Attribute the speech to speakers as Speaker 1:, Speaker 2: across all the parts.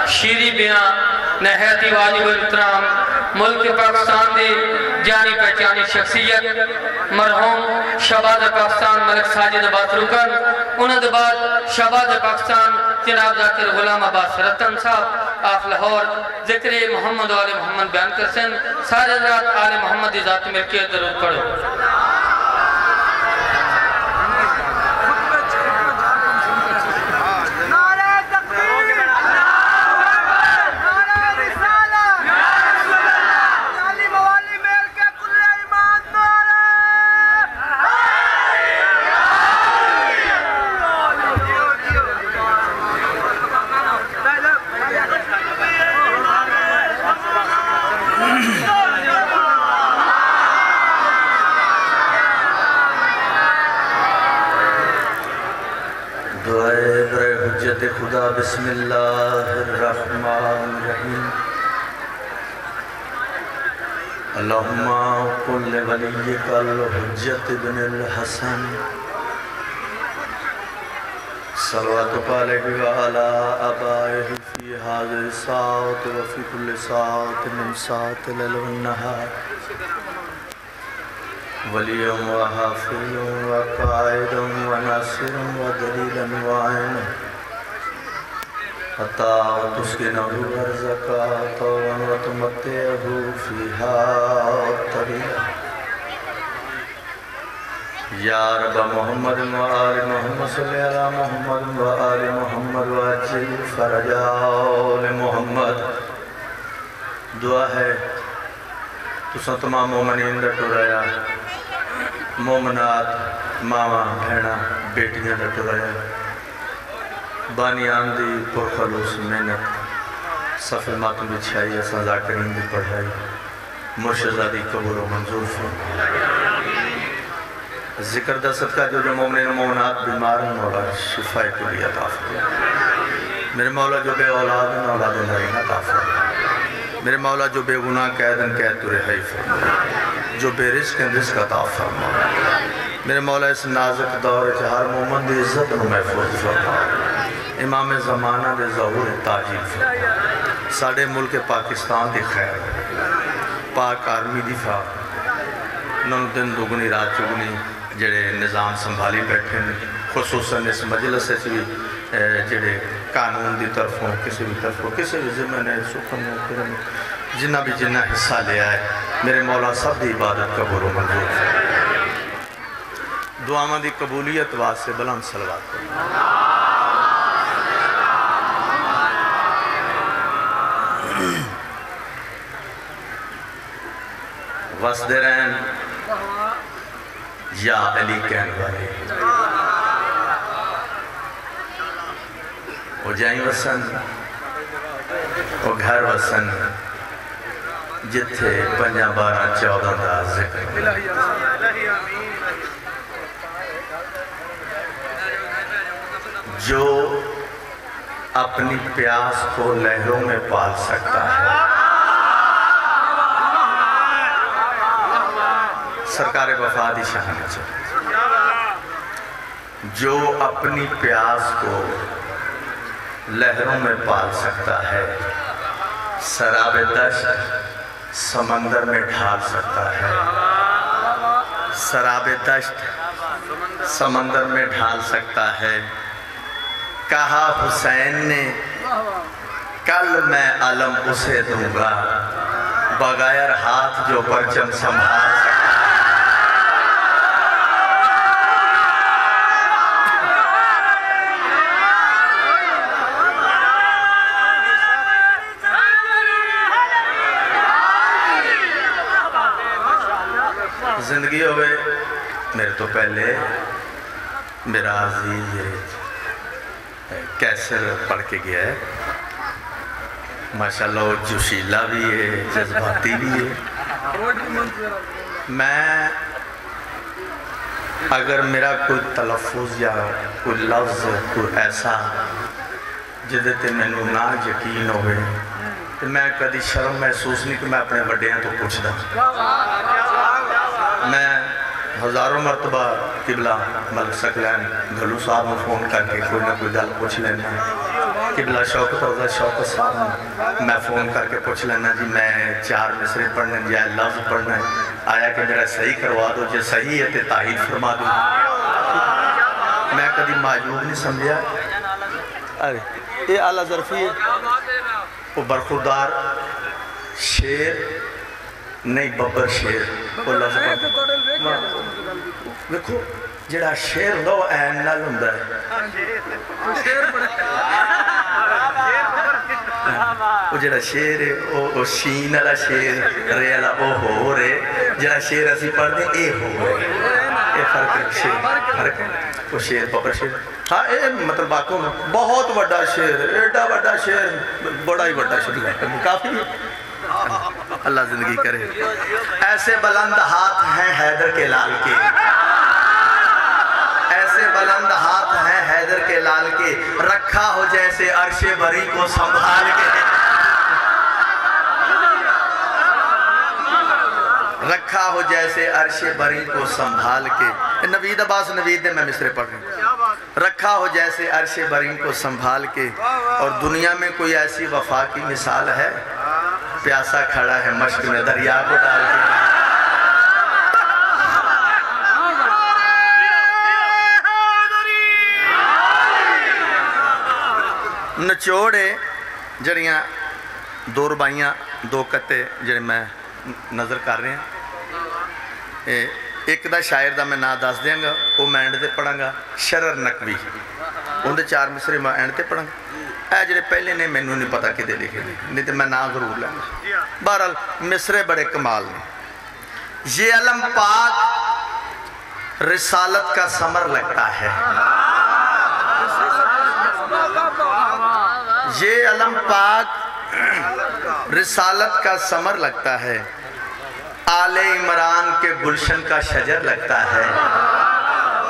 Speaker 1: शीरी बयां नहायती वाजिब इहतराम मुल्क पाकिस्तान के जानी पहचानी शख्सियत मरहूम शहबाज पाकिस्तान मलिक साजिद अब्बास रुकन, उन्होंने बाद शहबाज पाकिस्तान जनाब जाकिर गुलाम अब्बास रतन साहब आप लाहौर जिक्र मोहम्मद आले मोहम्मद बयान करसन। सारे रात आले मोहम्मद की जात मिलके दरूद पढ़ो।
Speaker 2: खुदा बिस्मिल्लाहिर्रहमानिर्रहीम। अल्लाहुम्मा कुल्ल वलिय्यकल हुज्जत इब्नुल हसन सल्लल्लाहु अलैहि व अला आबाइहि फी हाज़िहि साअति व फी कुल्लि साअतिन मिन साअतिल लैल वन नहार वलिय्यन व हाफ़िज़न व क़ाइदन व नासिरन व दलीलन व आइनन हत्ता तुस्किनहु अर्ज़क़ातन व तुमत्तिअहु फ़ीहा तरीक़ा। या रब मोहम्मद व आलि मोहम्मद सल्लि अला मोहम्मद व आलि मोहम्मद व अज्जिल फ़रजाल मोहम्मद। दुआ है तुसां तमाम मोमिनीन दा टुराया, मोमनात मावा भेणा बेटियां दा टुराया, बानियान दी पुरखलूस मेहनत सफ़े मातम बिछाई, असां ज़ाकिरीन दी पढ़ाई मुर्शिदा दी कबूल मंजूर फरमा। जिक्र दा सदका जो मोमिन मोमनात बीमार मौला शिफाए कुली अता फरमा। मेरे मौला जो बे औलाद औलाद नरीना अता फरमा। मेरे मौला जो बेगुनाह कैदन कैद तो रिहाई फरमा, जो बेरिज़्क़ रिज़्क़ अता फरमा। मेरे मौला इस नाजुक दौर च हर मोमन दी इज्जत नूं महफूज फरमा। इमाम ज़माना दे ज़हूर ताजील फरमा। साडे मुल्क पाकिस्तान दी खैर, पाक आर्मी दी फा नूं दिन दुगनी रात चुगनी जेड़े निज़ाम संभाली बैठे हैं, खुसूसन इस मजलिस भी जेड़े कानून की तरफों किसी भी तरफों किसी भी जिम्मे ने सुखन जिन्ना भी जिन्ना हिस्सा लिया है, मेरे मौला सब की इबादत कबूल मंजूर है। दुआवां की कबूलियत वास्ते बुलंद सलवात करो। वसदे रहन या अली कहन वाले, वो जाई वसन वो घर वसन जिथे 5 12 14 का जिक्र। जो अपनी प्यास को लहरों में पाल सकता है, सरकार वफा दी शान। जो अपनी प्यास को लहरों में पाल सकता है, सराबे दश्त समंदर में ढाल सकता है, सराबे दश्त समंदर में ढाल सकता है। कहा हुसैन ने कल मैं अलम उसे दूंगा, बगैर हाथ जो परचम संभाल सकता है। जिंदगी होवे मेरे तो पहले मेरा अजीज कैसर पढ़ के गया है, माशाल्लाह वो जोशीला भी है, जज्बाती भी है। मैं अगर मेरा कोई तलफ़ुज़ या कोई लफ्ज़ कोई ऐसा जिदे ते मैनू ना यकीन होवे तो मैं कभी शर्म महसूस नहीं कि मैं अपने वड्डियां तो पुछदा। मैं हज़ारों मरतबा किबला मलिक सकलैन घलू साहब को फ़ोन करके कोई ना कोई गल पूछ लेना। किबला शौकत रजा शौकत साहब मैं फ़ोन करके पूछ लेना जी मैं 4 मिसरे पढ़ने या लफ्ज़ पढ़ना है, आया कि मेरा सही करवा दो, जो सही है तो तारीफ फरमा दो। मैं कभी माजूब नहीं समझा। अरे ये आला ज़रफ़ी है, वो बरखुरदार शेर नहीं बब्बर शेर वो लफ्ज़ देखो जड़ा शेर होंदा वो ऐन नाल होंदा है, वो जड़ा शेर है वो शीन वाला शेर रे वाला वो हो रे, जड़ा शेर असी पढ़ते ए हो रे, ये फर्क है, शेर फर्क है, वो शेर बब्बर शेर। हाँ ये मतलब बाकों में बहुत बड़ा शेर, एडा बड़ा शेर, बड़ा ही बड़ा शेर काफ़ी। अल्लाह जिंदगी करे। ऐसे बुलंद हाथ हैं हैदर के लाल के, ऐसे बुलंद हाथ हैं हैदर के लाल के, रखा हो जैसे अर्शे बरी को संभाल के, रखा हो जैसे अर्शे बरी को संभाल के। नवीद अब्बास नवीद ने मैं मिसरे पढ़ रही, रखा हो जैसे अर्शे बरी को संभाल के। और दुनिया में कोई ऐसी वफा की मिसाल है, प्यासा खड़ा है मश्क में दरिया को डाल के। नचोड़े जड़ियाँ दो रुबाइयाँ दो कत्ते जड़े मैं नज़र कर रहे हैं, एक दा शायर दा मैं नाम दस देंगा, वो मैं एंड ते पढ़ांगा, शरर नकवी, उनके 4 मिसरे मैं एंड ते पढ़ांगा। ऐ जेडे पहले ने मैनू नहीं पता कि लिखे, नहीं तो मैं नाम जरूर लेंगा। बहरहाल मिसरे बड़े कमाल ने। ये अलम पाक रिसालत का समर लगता है, ये अलम पाक रिसालत का समर लगता है, आले इमरान के गुलशन का शजर लगता है,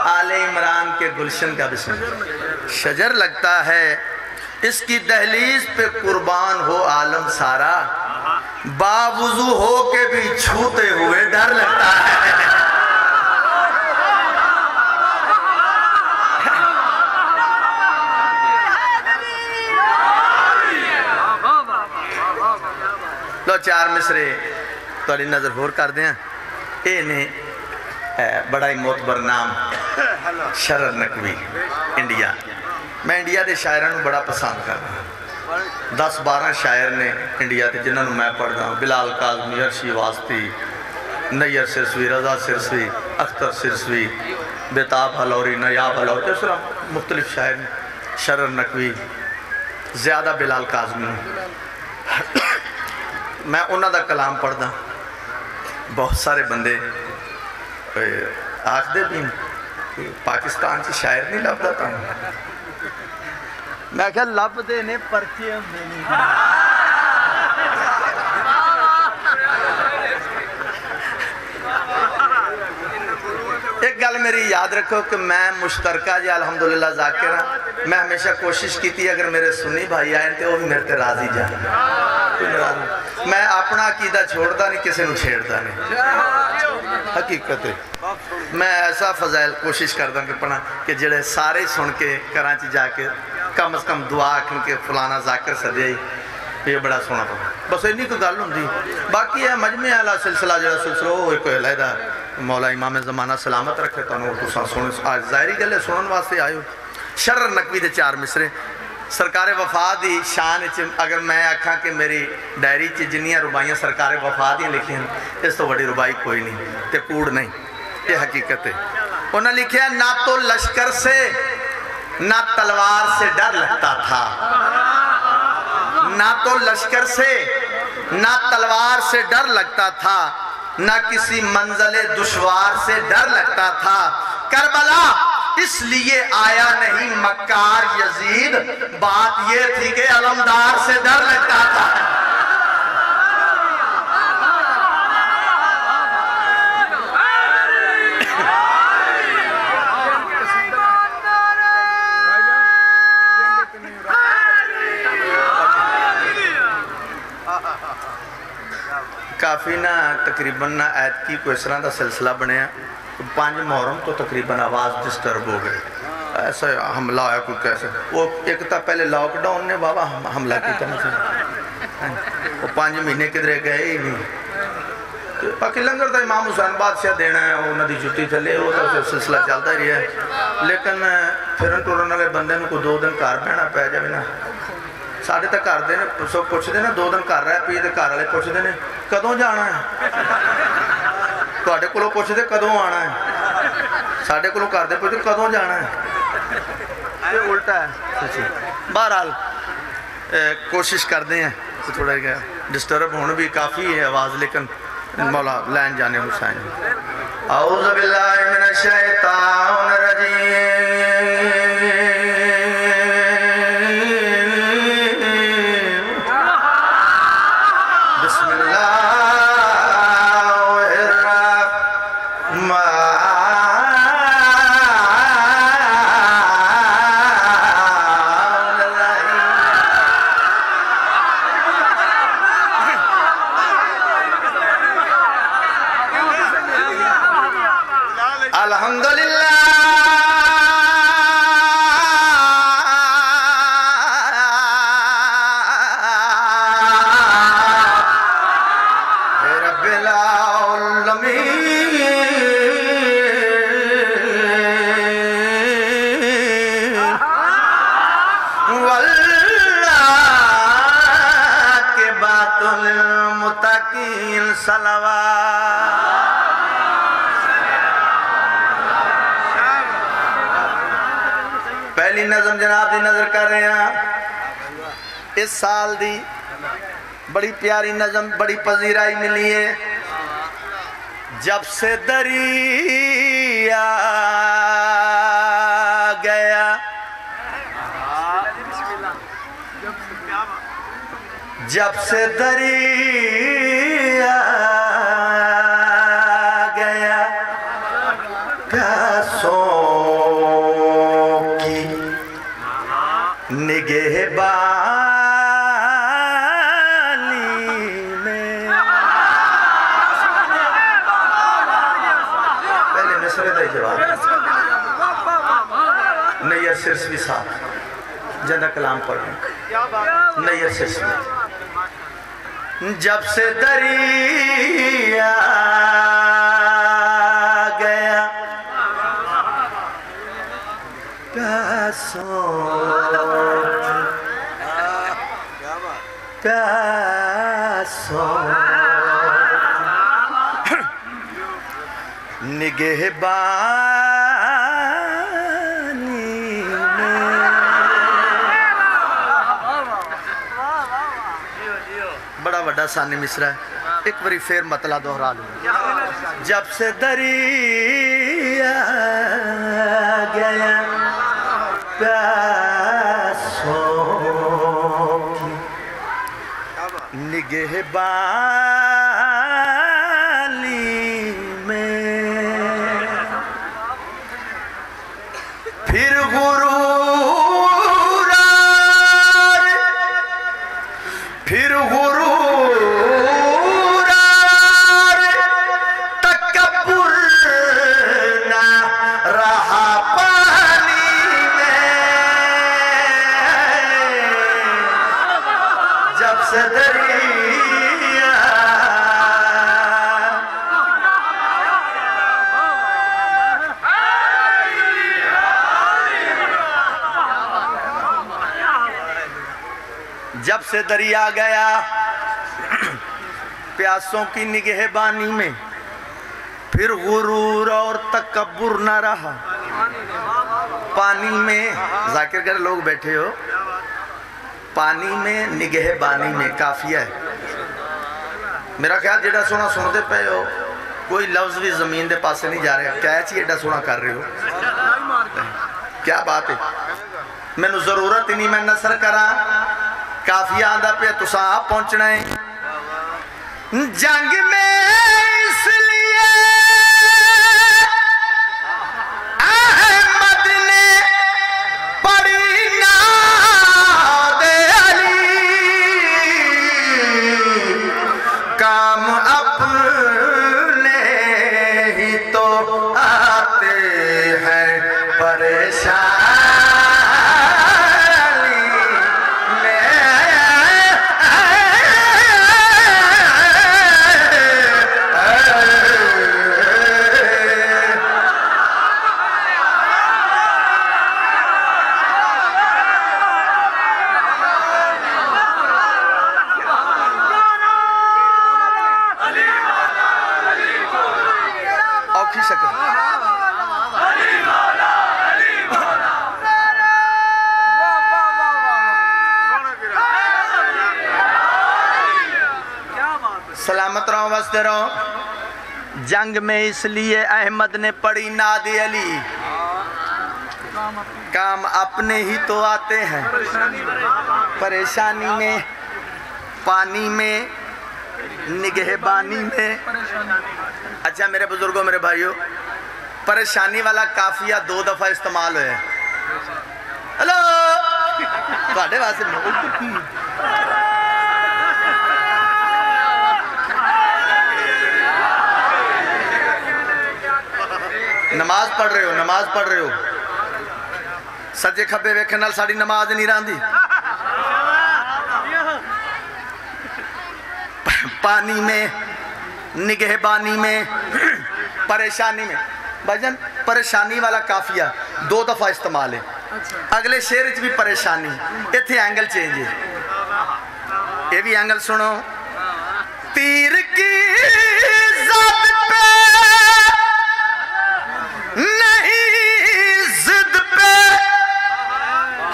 Speaker 2: आले इमरान के गुलशन का शजर लगता है। इसकी दहलीज पे कुर्बान हो आलम सारा, बावुजू हो के भी छूते हुए डर लगता है। लो 4 मिसरे थोड़ी नज़र होर कर दें। ये ने बड़ा ही मोतबर नाम शरर नकवी इंडिया। मैं इंडिया के शायरों को बड़ा पसंद करता, 10-12 शायर ने इंडिया के जिन्होंने मैं पढ़ता, बिलाल काज़मी, अर्शी वास्ती, नैयर सिरसवी, रजा सिरसवी, अख्तर सिरसवी, बेताब हलौरी, नयाब हलौरी, इस तरह मुख्तलिफ शायर ने। शरर नकवी ज़्यादा बिलाल काज़मी, मैं उन्हों का कलाम पढ़दा। बहुत सारे बंदे आखते भी पाकिस्तान से शायर नहीं लभदा, तो मैं क्या लभदे ने परचे होंदे ने। एक गल मेरी याद रखो कि मैं मुश्तरका जी अलहमदुलिल्लाह जाकिर हाँ, मैं हमेशा कोशिश की थी अगर मेरे सुन्नी भाई आए तो वो भी मेरे ते राजी जाए। मैं अपना अकीदा छोड़ता नहीं, किसी को छेड़ता नहीं। हकीकत है मैं ऐसा फजाइल कोशिश करता कि पढ़ा कि जेड़े सारे सुन के घर च जाके कम से कम दुआ आखन के फलाना जाकर सदे ये बड़ा सोना पड़ा, बस इन्नी कोई गल होंगी। बाकी है मजमे वाला सिलसिला जो सिलसिला वो एक अलहदा मौला इमाम ज़माना सलामत रखे तुम सुन। आज ज़ाहरी गल है सुनने वास्ते आयो। शरर नकवी के 4 मिसरे सरकार वफा की शान अगर मैं आखा कि मेरी डायरी च जिन्नियां रुबाइयां सरकार वफा दी लिखियां, इस तो बड़ी रुबाई कोई नहीं, तो कूड़ नहीं, ये हकीकत है। उन्हें लिखा ना तो लश्कर से ना तलवार से डर लगता था, ना तो लश्कर से ना तलवार से डर लगता था, ना किसी मंजिले दुश्वार से डर लगता था। करबला इसलिए आया नहीं मक्कार यजीद, बात ये थी कि अलमदार से डर लगता था। काफ़ी ना तकरीबन ना ऐतकी कोई इस तरह का सिलसिला बनया, 5 मुहर्रम तो तकरीबन आवाज़ डिस्टर्ब हो गई। ऐसा हमला आया कोई कैसे वो एक तो पहले लॉकडाउन ने बाबा हमला किया वो 5 महीने किधरे गए ही नहीं बाकी लंगर तो इमाम हुसैन बादशाह देना है उन्होंने छुट्टी चले वो तो सिलसिला चलता ही है लेकिन फिरन टुरन वाले बंदे को 2 दिन घर बहना पै जाए ना साढ़े तो घर दे सब पुछते ना 2 दिन घर रह पी तो घर वाले पुछते ने कदों जाना है तुहाडे कोलों पुछदे कदों आना है साढ़े कोलों घर दे पुछदे कदों जाना है उल्टा है बहरहाल कोशिश करते हैं तो थोड़ा डिस्टर्ब होने भी काफ़ी है आवाज़ लेकिन मौला लैन जाने हुसैन औज़ु बिल्लाहि मिनश शैतानिर रजीम पहली नज़म जनाब की नजर कर रहे हैं इस साल दी बड़ी प्यारी नज़म बड़ी पजीराई मिली है जब से दरिया गया जब से दरिया गया प्यासों की निगहबानी में पहले मिसरे का जवाब नैयर सिरसवी साहब ज्यादा कलाम पढ़ नैयर सिरसवी जब से दरिया गया प्यासों निगहबानी बड़ा बड़ा सानी मिसरा है एक बारी फिर मतला दोहरा लूँ जब से दरिया गया प्यासों की निगहबानी में फिर गुरूर फिर जब से दरिया गया प्यासों की निगहबानी में फिर गुरूर और तकब्बुर न रहा पानी में जाकिर कर लोग बैठे हो पानी में निगहबानी में काफिया है मेरा ख्याल जेड़ा सोना सुनते पे हो कोई लफ्ज भी जमीन के पासे नहीं जा रहा कैच ही एडा सोना कर रहे हो क्या बात है मैनू जरूरत ही नहीं मैं नसर करा काफिया आंदा पे तुसा आप पहुंचना है जंग में इसलिए अहमद ने पड़ी नादे अली काम अपने ही तो आते हैं परेशान सलामत रहो, वस्ते रहो। जंग में इसलिए अहमद ने पढ़ी नादे अली, काम अपने ही तो आते हैं, परेशानी में, पानी में, निगहबानी में। अच्छा मेरे बुजुर्गों, मेरे भाइयों, परेशानी वाला काफिया 2 दफा इस्तेमाल होया। हेलो ਤੁਹਾਡੇ ਵਾਸਤੇ नमाज पढ़ रहे हो, नमाज पढ़ रहे हो, सज्जे खब्बे वेखण नाल साडी नमाज नहीं रहिंदी। पानी में, निगहबानी में, परेशानी में। भाईजान परेशानी वाला काफिया 2 दफा इस्तेमाल है। अगले शेर च भी परेशानी, इत्थे एंगल चेंज है। ये भी एंगल सुनो। तीर की ज़द पे नहीं जिद पे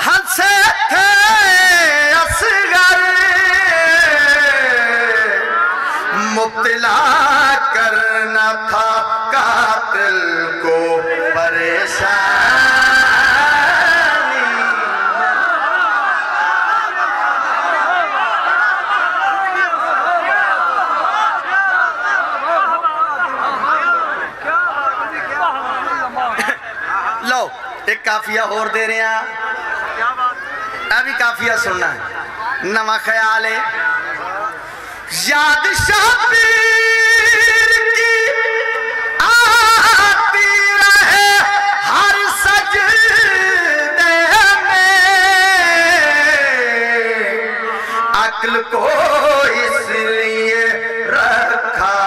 Speaker 2: हंसे थे असगर, मुब्तला करना था कातिल को परेशानी। लो एक काफिया और दे रहे हैं, अभी काफिया सुनना है। नवा ख्याल है, याद शबीर की आती रहे हर सजदे में, अक्ल को इसलिए रखा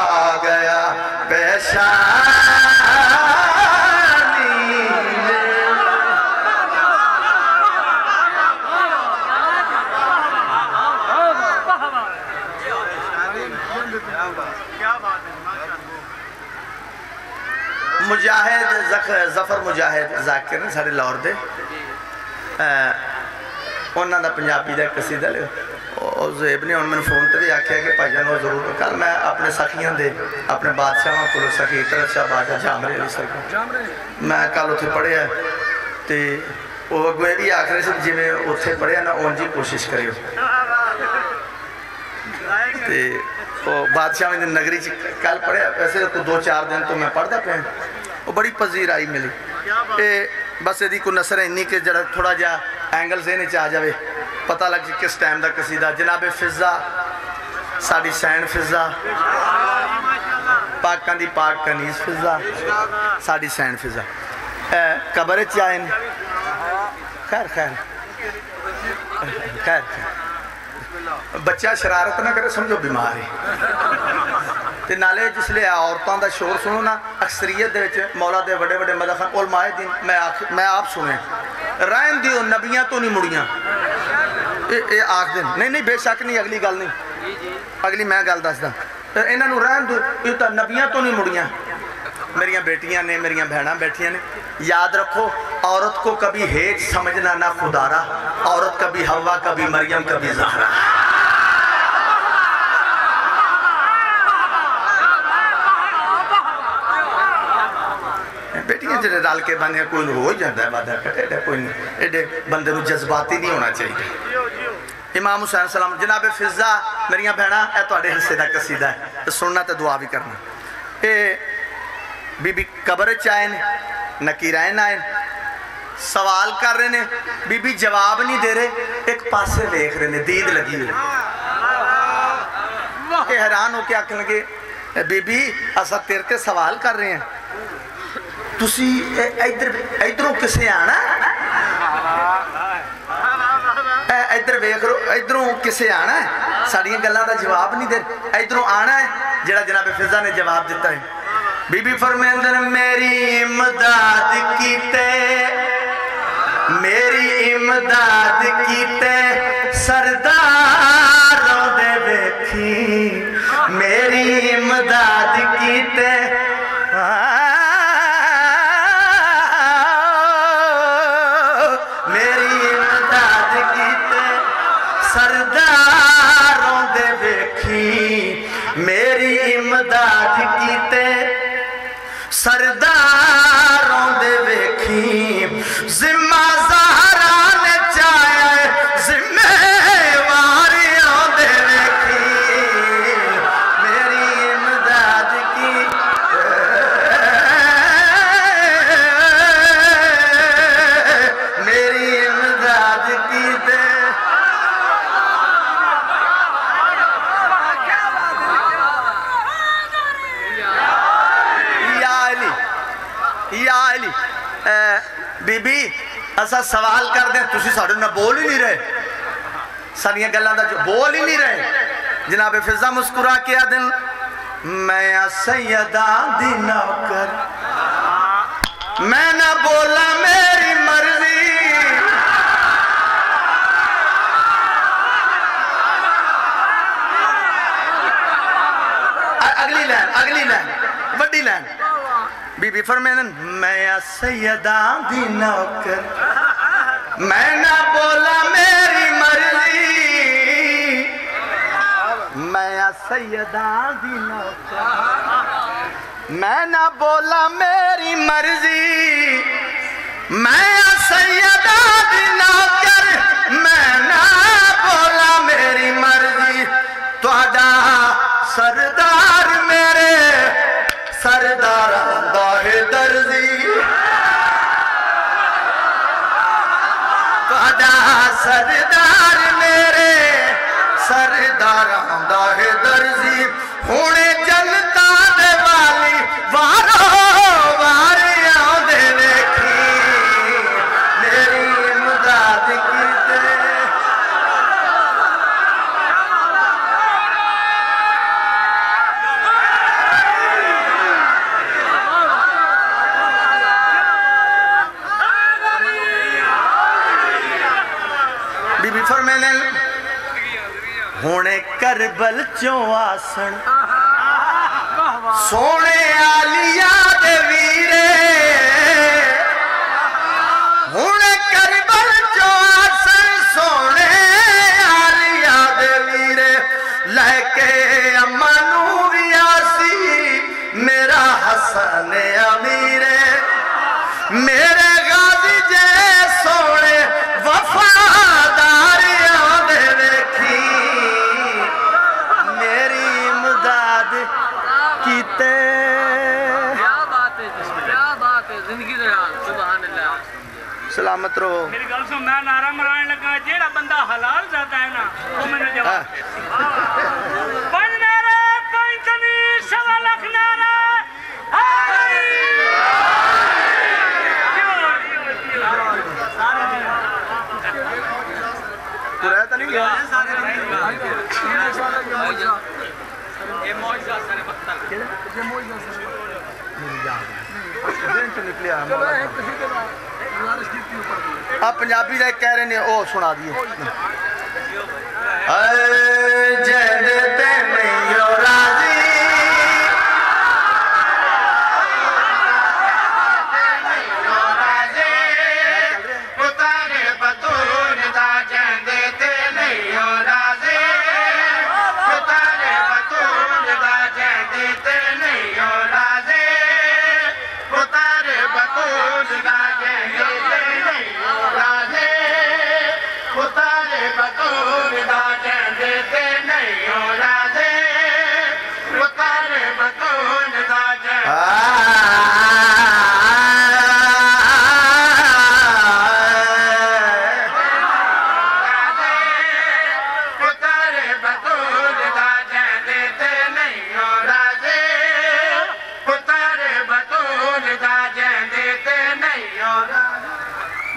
Speaker 2: गया पेशानी। मुजाहिद जफर मुजाहिद जाकिर ने साढ़े लाहौर दे, उन्होंने दा पंजाबी का कसीदा ज़ेब ने मैंने फोन पर भी आख्या कि भाईजान वो जरूर। कल मैं अपने सखियों के, अपने बादशाह को सखी तरह शाह बादशाह जामरे अली सर, मैं कल उत्थे पढ़िया तो वो अगो ये भी आख रहे थे जिमें उत्थे पढ़िया ना उंज ही कोशिश करियो। तो बादशाह की नगरी कल पढ़िया, वैसे तो 2-4 दिन तो मैं पढ़ता पे, वो बड़ी पजीर आई मिली। ये बस यदि कोई नसर है इन्नी कि जरा थोड़ा जा एंगल ज़हन च आ जाए, पता लग जाए किस टाइम का कसीदा। जनाबे फिजा साड़ी सैन फिजा, पाकां दी पाक कनीज फिजा, साड़ी सैन फिजा। कबर च आए खैर खैर खैर बच्चा शरारत ना करे, समझो बीमार है। तो नाले जिसले औरतों का शोर सुनो ना, अक्सरीयत दे विच मौला दे बड़े बड़े मदखान उलमाए दिन मैं आप सुने, रहन दियो नबियां तो नहीं मुड़ियां, ये आख दिन नहीं नहीं बेशक नहीं, अगली गल नहीं, अगली मैं गल दसदा इन्हों रहन दो, ये तो नबियां तो नहीं मुड़ियां। मेरिया बेटियां ने, मेरिया बहना बैठिया ने, याद रखो औरत को कभी हेज समझना ना खुदारा, औरत कभी हवा, कभी मरियम, कभी ज़हरा। बेटियां जो रल के बने कोई हो ही जाता है वादा करे, कोई एडे बंदे को जज्बाती नहीं होना चाहिए। इमाम हुसैन सलाम जनाबे फिजा मेरिया भैन थोड़े हिस्से का कसीदा है, तो सुनना तो दुआ भी करना। ये बीबी कबर च आए ने, नकीरैन आए, सवाल कर रहे ने, बीबी जवाब नहीं दे रहे, एक पासे देख रहे ने, दीद लगी हुई। हैरान होके आखन लगे बीबी असा तेरे ते सवाल कर रहे हैं, तुसी इधरों किसे आना, इधर वेख लो, इधरों किसे आना है, साड़ियां गल्लां दा जवाब नहीं दे, इधरों आना है जेड़ा जनाब फिजा ने जवाब दिता है। बीबी फरमांदे ने मेरी इमदाद कीते, मेरी इमदाद कीते सरदारों दे वेखी, मेरी इमदाद कीते मेरी इमदाद कीते सरदारों दे वेखी, इमदाद कीते सरदारों दे वेखी जिम्मा ज़हरा ने चाया जिम्मेवारियों दे वेखी मेरी इमदाद की मेरी इमदाद की दे बीबी असा सवाल कर दें तुसी साडे नाल बोल ही नहीं रहे सारियां गल्लां दा बोल ही नहीं रहे जनाब फिजा मुस्कुरा के आदन मैं सैयदा दी नौकर मैं ना बोला मेरी मर्जी अगली लाइन वड्डी लाइन बीबी फरमानन मैं सैयदा दी नौकर मैं ना बोला मेरी मर्जी मैं सैयदा दी नौकर मैं ना बोला मेरी मर्जी मैं सैयदा दी नौकर मैं ना बोला मेरी मर्जी तुहाडा सरदार मेरे सरदार दाहे दर्जी तुहाडा सरदार मेरे सरदार दाहे दर्जी हुणे जनता दे वाली वारो वारी आउंदे वेखी मेरी इमदाद कीते फरमाने हुणे करबल चों आसन सोने आलिया दे वीरे हुणे करबल चों आसन सोने आलिया दे वीरे लैके अम्मा नू भी आसी मेरा हसन अमीरे मेरे गाजी जे सोने वफादारियां दे वेखी मेरी इमदाद कीते क्या बात है जिंदगी दे सुभान अल्लाह सलामत रहो मेरी गल सुन मैं नारा मराने लगा जेड़ा बंदा हलाल जाता है ना वो मैंने जवाब पंज नारा पंज तमीर सवा लाख नारा तो नहीं गया आप पंजाबी का कह रहे ने ओ सुना दिए जय देते नहीं हो राजी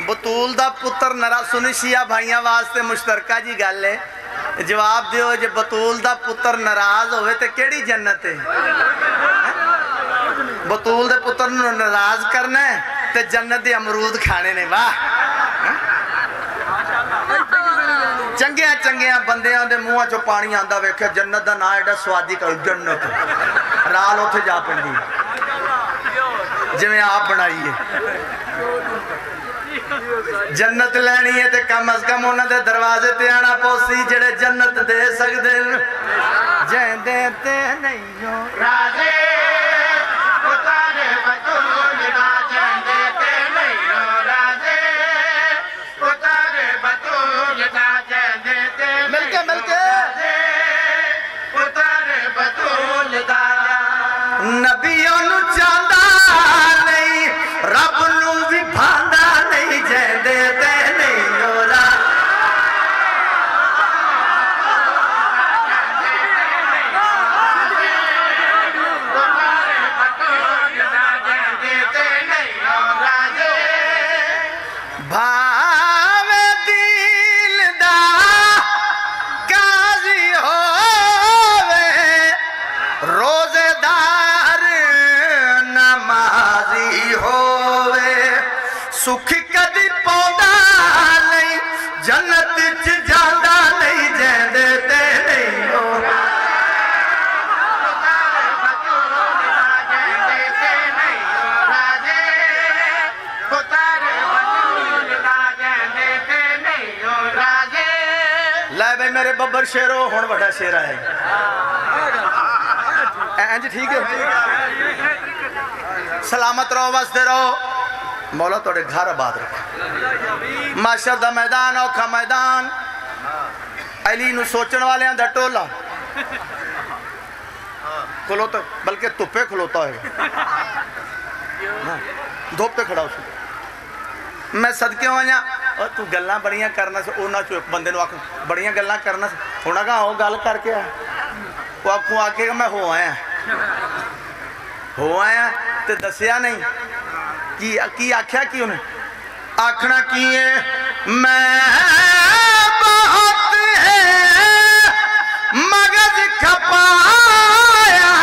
Speaker 2: बतूल दा पुत्र नरा सुनिशिया भाइयों वास्ते मुश्तरका जी गल है जवाब दियो जे बतूल दा पुत्र नाराज होवे ते केड़ी जन्नत है बतूल दे पुत्र नूं नाराज करना है ते जन्नत दे अमरूद खाने ने वाह चंगिया चंगिया बंदियां दे मुंहां चों पानी आंदा वेख्या जन्नत दा नाम एडा स्वादी कर जन्नत राल उत्थे जा पैंदी जिवें आप बनाई है जन्नत लैनी है तो कम अज कम उन्होंने दरवाजे ते आना पोसी जेड़े जन्नत दे सकते जैंदे ते नहीं हो राजे उतारे बतूल दा जैंदे ते नहीं हो राजे उतारे बतूल दा जैंदे ते मिलके उतारे बतूल दा नबियों नु चांदा नहीं रब नु भी भांदा नहीं जैंदे ते नहीं हो भावे दिल दा काजी होवे रोजेदार नमाजी होवे सुख कदी पौंदा नहीं जन्नत च जांदा नहीं जैंदे ते नहीं हो लै भाई मेरे बब्बर शेरो हुण बड़ा शेर आया इंज ठीक है सलामत रहो वसदे रहो मौला थोड़े घर आबाद रखे माशर दा मैदान औखा मैदान अली नू सोचण वालियां दा टोला खलोता बल्कि धुप्पे खलोता है धुप पे खड़ा उस मैं सदके आया और तू गल्लां बड़ियां करना से उन्हां चों एक बंदे नूं आख बड़ियां गल्लां करना हुण आगा आओ गल करके आ वो आपको आखेगा मैं हो आया ते दसिया नहीं की आख्या की उन्हें आखना की है मैं बहुत है मगज खपाया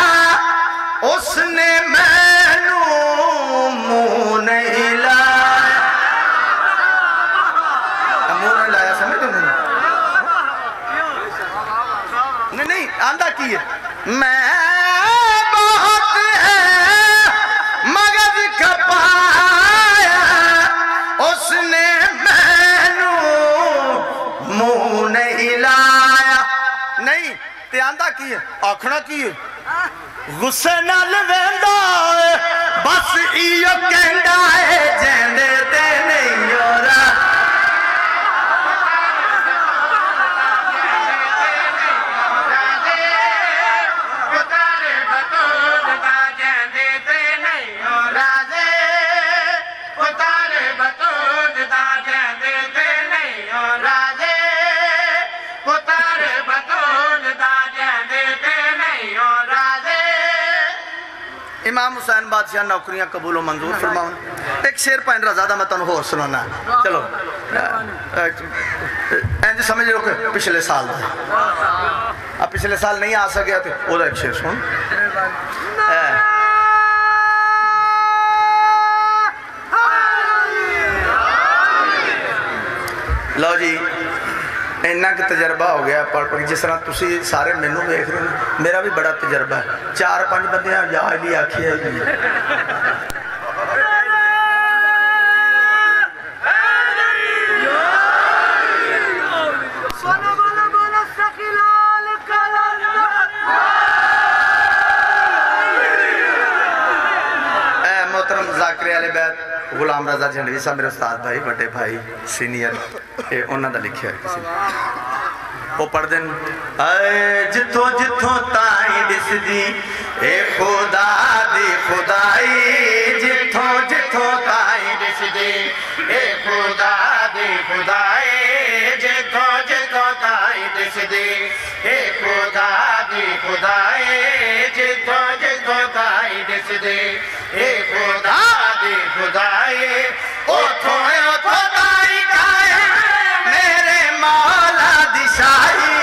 Speaker 2: उसने मैनू मुंह नहीं लाया मुंह नहीं लाया समझ नहीं आंदा की है मैं बहुत है मगज खपाया उसने मैनू मुंह नहीं लाया नहीं ते आंदा की है आखना की है गुस्से नाल वेंदा बस इयो कहंदा है जैंदे ते नहीं हो रहा इमाम हुसैन बादशाह नौकरियां कबूलो मंजूर फरमाओ एक शेर पैंडरा ज़्यादा मैं तुहानू होर सुनाना चलो इंज समझ लो कि पिछले साल अब पिछले साल नहीं आ सकिया तो ओदा एक शेर सुन लो जी इन्ना कि तजर्बा हो गया पढ़ पढ़ जिस तरह तुसी सारे मैनू देख रहे हो मेरा भी बड़ा तजर्बा है 4-5 बंदे याद ही आखी है मोहतरम ज़ाकिर आले बैत गुलाम रजा झंडवी साहब मेरे उस्ताद भाई बड़े भाई सीनियर उन्होंने लिखे किसी वो पढ़ दें जिथों जिथों ताई दिसदी ए खुदा दी खुदाई जिथों जिथों ताई दिसदी ए खुदा दी खुदाई जिथों जिथों ताई दिसदी ए खुदा दी खुदाई जिथों जिथों ताई दिसदी ए खुदा दी खुदाई ओथों ओथों ताई काए मेरे मौला दिशाई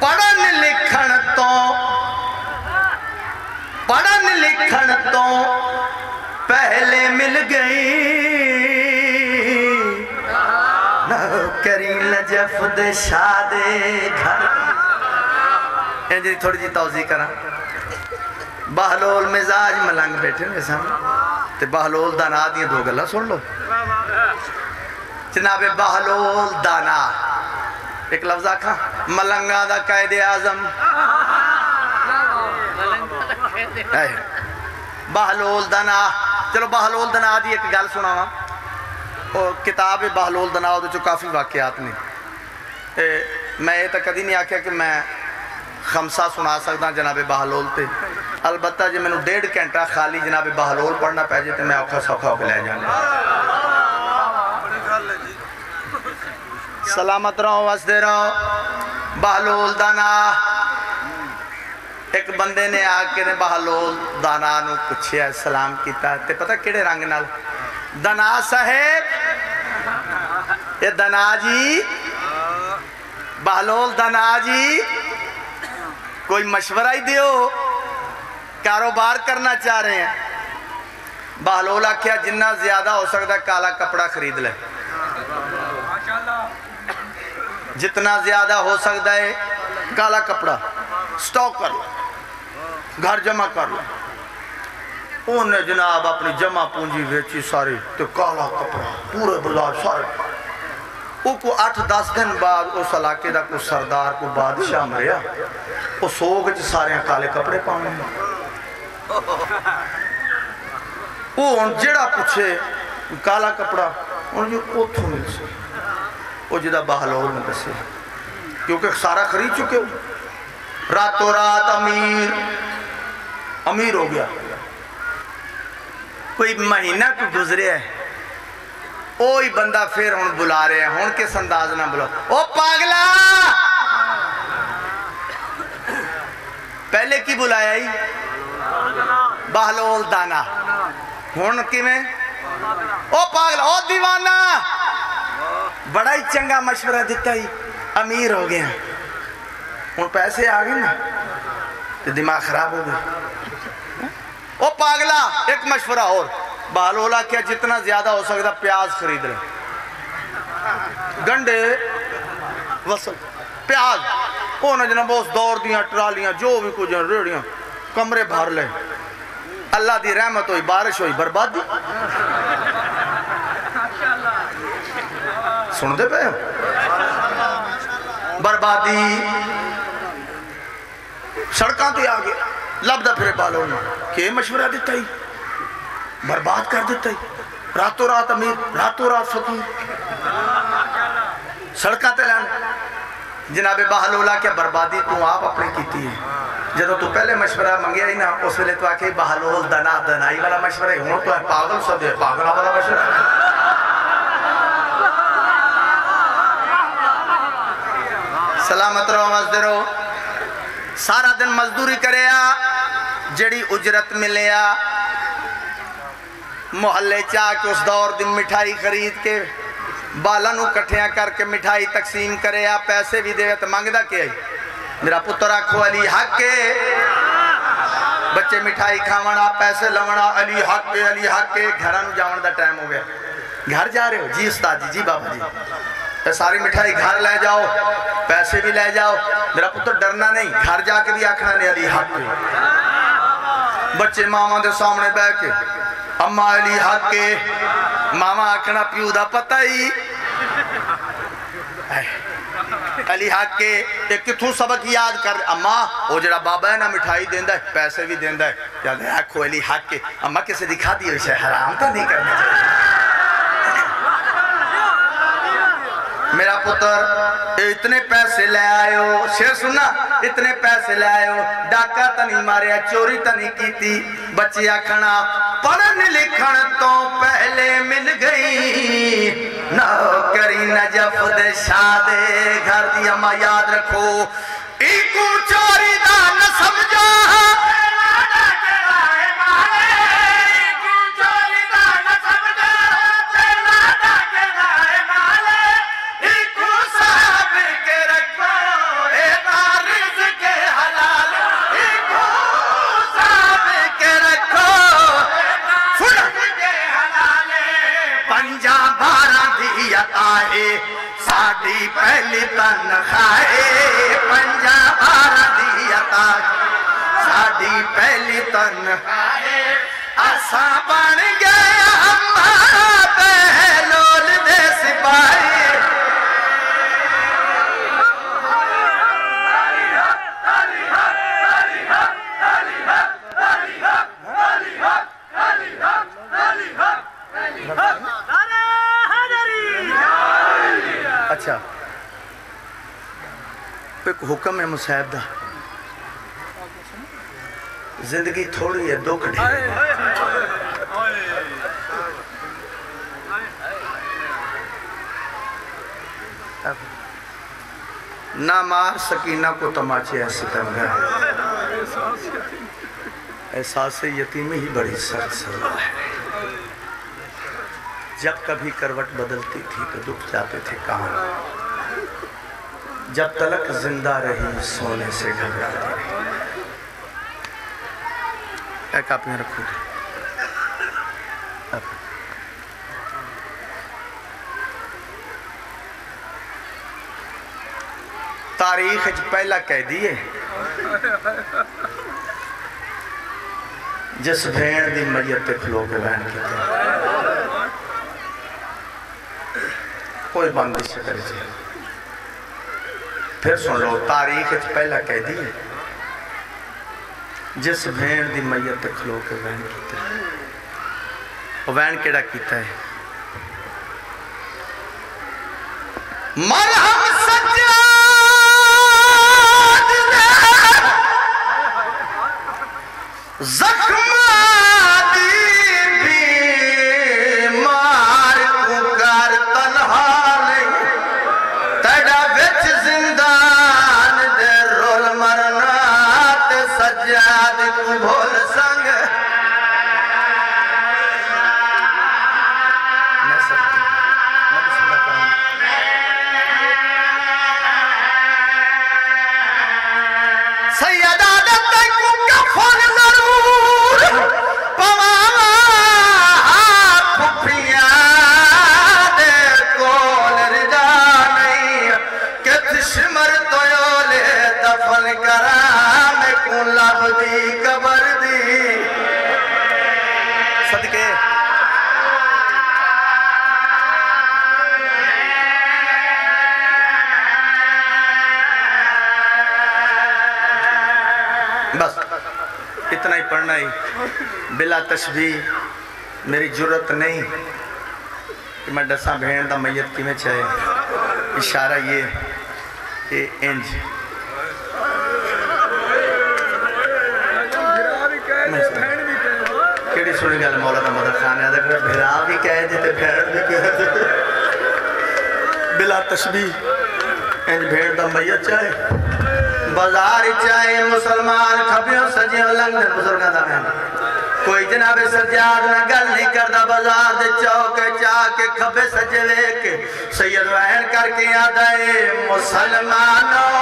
Speaker 2: पढ़न लिखण तो पहले मिल गई नौकरी नजफ दे शादे घर इंजी थोड़ी जी तौज़ी करा बहलोल मिजाज मलंग बैठे ने सामने ते बहलोल दाना दी दो गल्लां सुन लो। जनाबे बहलोल दाना एक लफ्ज आखा मलंगा दा कायदे आजम बहलोल दाना। चलो बहलोल दाना दी एक गल सुनावा। किताब है बहलोल दाना, उहदे चो काफ़ी वाकयात ने। मैं ये तो कभी नहीं आख्या कि मैं खमसा सुना सकता जनाबे बहलोल ते। अलबत्ता जो मैंने 1.5 घंटा खाली जनाबे बहलोल पढ़ना पै जाए तो मैं औखा सौखा होकर लै जाना। सलामत रहो, वसदे रहो। बहलोल दाना एक बंदे ने आके ने बहलोल दाना नू पूछया, सलाम किया ते पता किहड़े रंग नाल, दना साहेब ये दना जी, बहलोल दना जी कोई मशवरा ही दियो, कारोबार करना चाह रहे हैं। बहलोल आख्या जिन्ना ज्यादा हो सकता काला कपड़ा खरीद ले, जितना ज्यादा हो सकता है काला कपड़ा स्टॉक कर लो, घर जमा कर लो। उन्हें जनाब अपनी जमा पूंजी बेची सारी तो काला कपड़ा पूरे बाजार सारे। को 8-10 दिन बाद उस इलाके का कोई सरदार को बादशाह मरिया, वो सोग च सारे काले कपड़े पाने। वो हुण जेड़ा पूछे काला कपड़ा उन्हें उतों मिल से वो जिदा बहलोल ने दसे, क्योंकि सारा खरीद चुके हो। रातों रात अमीर हो गया। कोई महीना को गुजरे है, ओही बंदा फिर हुण बुला रहे हैं। हुण किस अंदाज ना बुला, ओ पागला पहले की बुलाया ही बहलोल दाना, हुण किवें ओ पागला ओ दीवाना, बड़ा ही चंगा मशवरा दिता ही, अमीर हो गया। हुण पैसे आ गए ना तो दिमाग खराब हो गया। ओ पागला एक मशवरा और, बहलोल क्या जितना ज्यादा हो सकता प्याज खरीद ले, गंडे वसल प्याज ओ न जना बहुत दौर दियां ट्रालियां जो भी कुछ रेड़ियां कमरे भर ले। अल्लाह की रहमत हुई, बारिश हुई, बर्बादी। सुनते पे बर्बादी, सड़कों ते आ गए लभदा फिरे बहलोल ने के मशवरा दिता ही, बर्बाद कर देता ही। रातों रात अमीर, रातों रात फकीर, सड़कों ते लैन। जनाबे बहलोल क्या बर्बादी तू आप अपनी की है। जो तू पहले मशवरा मंगया ही ना उस वे तो आके बहलोल दना दनाई वाला मशवरा ही, हूँ तो पागल सदे पागलों वाला मशवरा। सलामत रहो, मजदे रहो। सारा दिन मजदूरी करे जड़ी उजरत मिले मोहल्ले चा के उस दौर दी मिठाई खरीद के बाला नू कट्ठिया करके मिठाई तकसीम करे, पैसे भी दे तो मंगदा के आई मेरा पुत्र आखो अली हक के, बच्चे मिठाई खावना पैसे लवना, अली हक के अली हक के। घर जाने का टाइम हो गया, घर जा रहे हो जी उस्ताद जी, जी बाबा जी, तो सारी मिठाई घर ले जाओ, पैसे भी ले जाओ। मेरा पुत्र डरना नहीं, घर जाके भी आखना नहीं अली हक के। बच्चे मामा के सामने बह के अम्मा अली हक के, मामा आखना प्यू का पता ही अली हक के। कितों सबक याद कर अम्मा, वो जरा बाबा है ना मिठाई देंदा है पैसे भी देंदा है, याद आखो अली हक के। अम्मा किसी दिखा दी विषय हराम तो नहीं करना चाहिए। मेरा पुत्र इतने पैसे ले आयो, शेर सुनना, इतने पैसे ले आयो, डाका तो नहीं मारिया, चोरी तो नहीं की। बच्चे आखना पढ़न लिखण तो पहले मिल गई नौकरी नजफ दे शादे घर दी। अम्मा याद रखो इको चोरी दा न समझो, साड़ी पहली तनखाए 50-12 दी अता। साड़ी पहली तन असा बन गया बहलोल दे सिपाही। अच्छा एक हुक्म है मुसाहिब दा, जिंदगी थोड़ी है दुख ढेर। ना मार सकीना को तमाचे ऐसे तंगा, एहसास यतीमी ही बड़ी सख्त सजा है। जब कभी करवट बदलती थी तो दुख जाते थे कहाँ, जब तलक जिंदा रही सोने से घबराती रही। एक आपने रखो तारीख पहला कह दिए जिस भेड़ दी मैयत खलो के बहन की कोई बंदिश करे। फिर सुन लो, तारीख पहला कह दिए जिस भेड़ दी मैयत खलो के वैन किया। वैन केड़ा कीता है? मरहम सज्जाद जख्म भोल संग सैयदा कफन जरूर पवावा खुफिया दे कोल रिजा नहीं कित सिमर तोले दफन करा मैं को लब दी कबर दी सदके। बस इतना ही पढ़ना ही, बिला तशबीह मेरी जरूरत नहीं कि मैं दसा भेड़ दा मैयत किवें चाहे। इशारा ये इंज केड़ी सुनी गल मौला दा मदद खान याद कर भिरा भी कह दे ते भेड़ भी कह दे। बिला तशबीह इंज भेड़ दा मैयत चाहे बाजार चाहे मुसलमान खबियों सजियों लंघ बुजुर्ग दा मैं कोई जनाबे सज्जाद ना गल नहीं करदा। बाजार दे चौके चाके खबे सजे वेख सैयद वहन करके आदा है मुसलमानों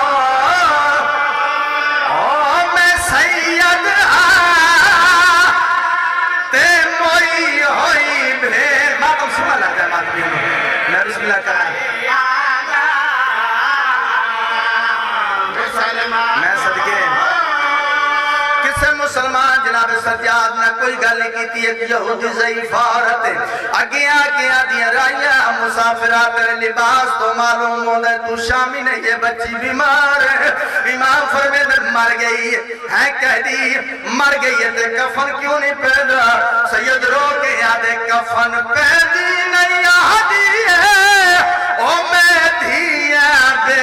Speaker 2: ओ मैं सैयद ते मोई होई भेड़ मातम सुना लगता है मातम मैं बिस्मिल्लाह करा मैं सदके किसे मुसलमान जनाब सज्जाद ने कोई गल की थी। एक यहूदी ज़ईफ़ औरत आगे आगे आदियां राइया मुसाफिरा तेरे लिबास तो मालूम होता तू शामी नहीं ये बच्ची बीमार है। इमाम फरमाते मर गई है कह दी मर गई है ते कफन क्यों नहीं पहना। सैयद रो के यादे कफन पहनी नहीं आदी है ओ मैं धिया बे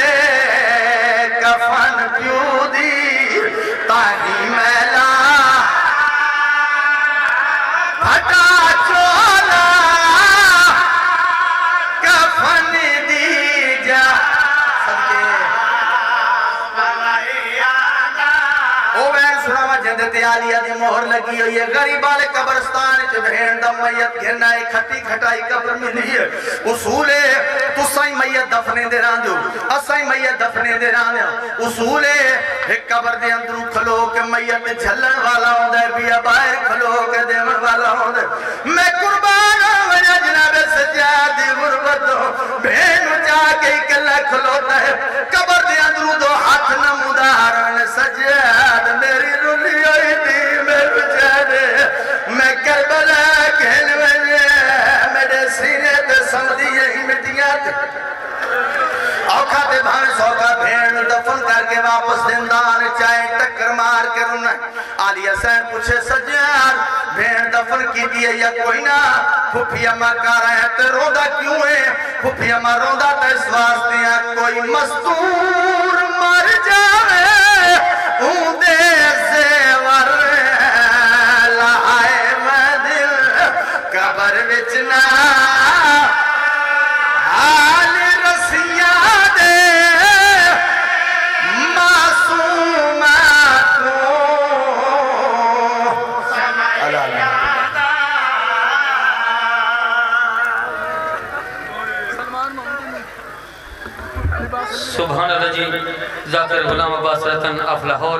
Speaker 2: कफन क्यों दी ताही मैला फटा चोला कफन दी जा सदके। ओ वैन सुनावा जन्नत आलिया दी मोहर लगी हुई है। गरीब वाले कब्रस्तान च भेड़ दा मैयत घेरना है खट्टी खटाई कब्र मिली है। उसूल है तुसाई मैयत दफने दे रांदो असाई मैयत दफने दे रांदो। उसूल है एक कब्र दे अंदर खलो के मैयत झलन वाला होंदा है बिया बाहर खलो के देवन वाला होंदा। मैं कुर्बान वजा जनाब सज्जाद दी गुरबत भेड़ जाके इकल्ला खलोता है कब्र दे अंदर दो हाथ नमूदार सज्जाद मेरी रुली करके औखा ते भावे सौखा भेड़ दफन करके वापस जिंदान चाहे टक्कर मार के रुन आलिया सैन पूछे सज्जाद भेड़ दफन की दिए या कोई ना फुफिया मां कर है ते रोंदा क्यों है फुफिया मां रोंदा ते इस वास्ते कोई मस्तूर मर जाए ऊंदे सेवर लाए मैं दिल कबर विच ना हाल रसिया दे मासूमा को
Speaker 1: सुभान अल्लाह जी जाकिर गुलाम अब्बास रतन अफ लाहौर